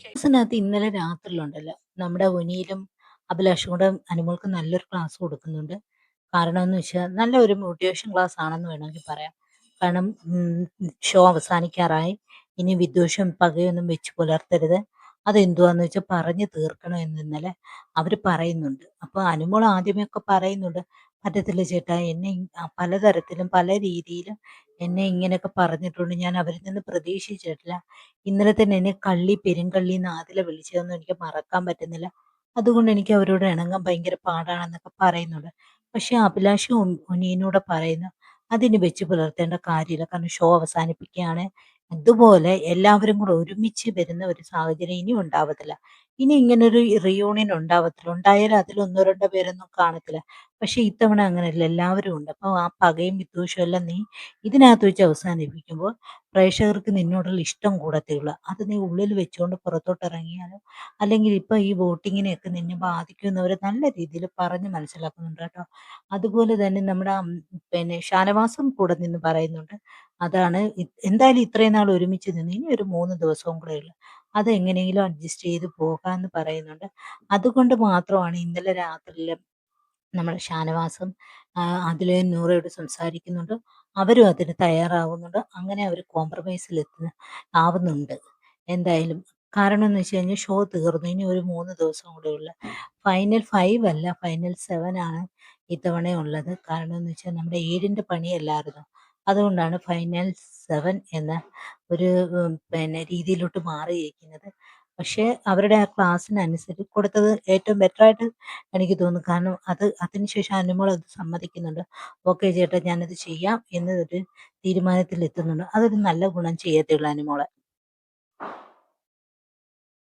ക്ലാസ്സിനകത്ത് ഇന്നലെ രാത്രിയിലുണ്ടല്ലോ നമ്മുടെ ഒനിയിലും അഭിലാഷും കൂടെ അനുമോൾക്ക് നല്ലൊരു ക്ലാസ് കൊടുക്കുന്നുണ്ട്. കാരണം എന്ന് വെച്ചാൽ നല്ല ഒരു മോട്ടിവേഷൻ ക്ലാസ് ആണെന്ന് വേണമെങ്കിൽ പറയാം. കാരണം ഷോ അവസാനിക്കാറായി. ഇനി വിദ്വേഷം പകയൊന്നും വെച്ച് പുലർത്തരുത്. അതെന്തുവാന്ന് വെച്ചാൽ പറഞ്ഞു തീർക്കണം എന്ന് ഇന്നലെ അവർ പറയുന്നുണ്ട്. അപ്പോൾ അനുമോൾ ആദ്യമൊക്കെ പറയുന്നുണ്ട്, പറ്റത്തില്ല ചേട്ടാ, എന്നെ പലതരത്തിലും പല രീതിയിലും എന്നെ ഇങ്ങനെയൊക്കെ പറഞ്ഞിട്ടുണ്ട്, ഞാൻ അവരിൽ നിന്ന് പ്രതീക്ഷിച്ചിട്ടില്ല. ഇന്നലെ തന്നെ എന്നെ കള്ളി പെരുങ്കള്ളി എന്ന് ആദില വിളിച്ചതൊന്നും എനിക്ക് മറക്കാൻ പറ്റുന്നില്ല. അതുകൊണ്ട് എനിക്ക് അവരോട് ഇണങ്ങാൻ ഭയങ്കര പാടാണെന്നൊക്കെ പറയുന്നുണ്ട്. പക്ഷെ അഭിലാഷും ഉനിയനൂടെ പറയുന്നു, അതിന് വെച്ച് പുലർത്തേണ്ട കാര്യമില്ല, കാരണം ഷോ അവസാനിപ്പിക്കുകയാണ്. ഇതുപോലെ എല്ലാവരും കൂടെ ഒരുമിച്ച് വരുന്ന ഒരു സാഹചര്യം ഇനി ഉണ്ടാവത്തില്ല. ഇനി ഇങ്ങനൊരു റിയൂണിയൻ ഉണ്ടാവത്തില്ല. ഉണ്ടായാലും അതിൽ ഒന്നോ രണ്ടോ പേരൊന്നും കാണത്തില്ല. പക്ഷെ ഇത്തവണ അങ്ങനെയല്ല, എല്ലാവരും ഉണ്ട്. അപ്പോൾ ആ പകയും വിദ്വേഷവും എല്ലാം നീ ഇതിനകത്ത് വെച്ച് അവസാനിപ്പിക്കുമ്പോൾ പ്രേക്ഷകർക്ക് നിന്നോടുള്ള ഇഷ്ടം കൂടത്തേയുള്ളൂ. അത് നീ ഉള്ളിൽ വെച്ചുകൊണ്ട് പുറത്തോട്ട് ഇറങ്ങിയാലോ, അല്ലെങ്കിൽ ഇപ്പം ഈ വോട്ടിങ്ങിനെയൊക്കെ നിന്നെ ബാധിക്കുന്നവർ നല്ല രീതിയിൽ പറഞ്ഞ് മനസ്സിലാക്കുന്നുണ്ട് കേട്ടോ. അതുപോലെ തന്നെ നമ്മുടെ പിന്നെ ഷാനവാസും കൂടെ നിന്ന് പറയുന്നുണ്ട്. അതാണ് എന്തായാലും ഇത്രയും നാൾ ഒരുമിച്ച് നിന്ന് ഇനി ഒരു 3 ദിവസവും കൂടെ ഉള്ളു, അതെങ്ങനെയെങ്കിലും അഡ്ജസ്റ്റ് ചെയ്ത് പോകാമെന്ന് പറയുന്നുണ്ട്. അതുകൊണ്ട് മാത്രമാണ് ഇന്നലെ രാത്രിയിൽ നമ്മുടെ ഷാനവാസും അതിലെ നൂറയോട് സംസാരിക്കുന്നുണ്ട്. അവരും അതിന് തയ്യാറാവുന്നുണ്ട്. അങ്ങനെ അവർ കോംപ്രമൈസിൽ ആവുന്നുണ്ട് എന്തായാലും. കാരണം എന്ന് വെച്ച് കഴിഞ്ഞാൽ ഷോ തീർന്നു, ഇനി ഒരു 3 ദിവസം കൂടെ ഉള്ളു. ഫൈനൽ 5 അല്ല, ഫൈനൽ 7 ആണ് ഇത്തവണ ഉള്ളത്. കാരണം എന്ന് വെച്ചാൽ നമ്മുടെ 7ൻ്റെ പണിയല്ലായിരുന്നു. അതുകൊണ്ടാണ് ഫൈനൽ 7 എന്ന ഒരു പിന്നെ രീതിയിലോട്ട് മാറിയിരിക്കുന്നത്. പക്ഷേ അവരുടെ ആ ക്ലാസ്സിനനുസരിച്ച് കൊടുത്തത് ഏറ്റവും ബെറ്ററായിട്ട് എനിക്ക് തോന്നുന്നു. കാരണം അതിനുശേഷം അനുമോൾ അത് സമ്മതിക്കുന്നുണ്ട്. ഓക്കെ ചേട്ടാ, ഞാനത് ചെയ്യാം എന്നൊരു തീരുമാനത്തിൽ എത്തുന്നുണ്ട്. അതൊരു നല്ല ഗുണം ചെയ്യത്തുള്ളൂ അനുമോളെ.